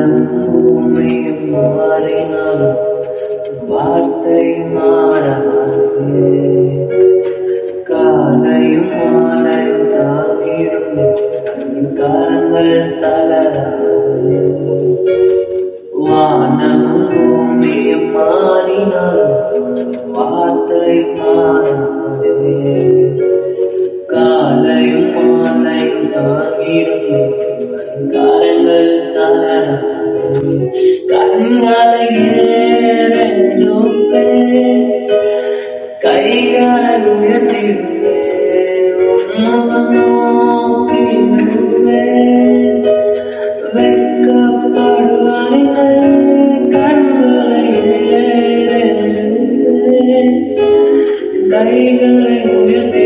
பூமியும் மாறினாலும் வார்த்தை மாறாதே. காலையும் மாலையும் தாங்கிடும் கரங்கள் தளராதே. வானமும் பூமியும் மாறினாலும் வார்த்தை மாறாதே. காலையும் மாலையும் தாங்கிடும் கரங்கள் தளராதே. கண்களை ஏறெடுப்பே, கைகளை உயர்த்திடுவே, உன்முகம் நோக்கி நிற்பே. வெட்கப்படுவதில்லை, கண்களை ஏறெடுப்பே, கைகளை உயர்த்தி